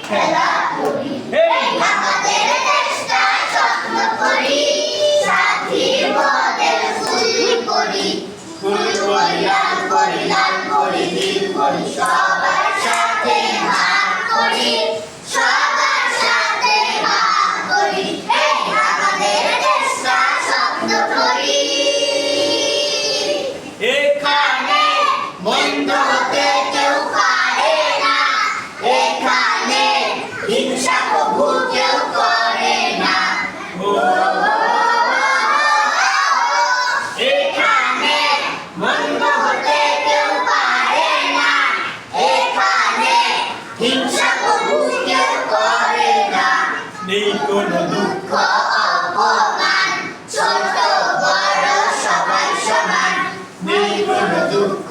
খেলা করি, আমাদের দেশটা যত্ন করি, সাথীর বদের ফুল করি, ফুল করি লাল করি লাল করি নীল করি, সবার সাথে ভাগ করি, সবার সাথে ভাগ করি, আমাদের দেশটা যত্ন করি। এখানে মন্দ হতে কেউ পারে না, এখানে হিংসা কবু কেউ করে না। এখানে মন্দ হতে কেউ পারে না, এখানে হিংসা কবু কেউ করে না। নেই কোনো দুঃখ অপমান ছোট বড় সবাই সমান, নেই কোনো দুঃখ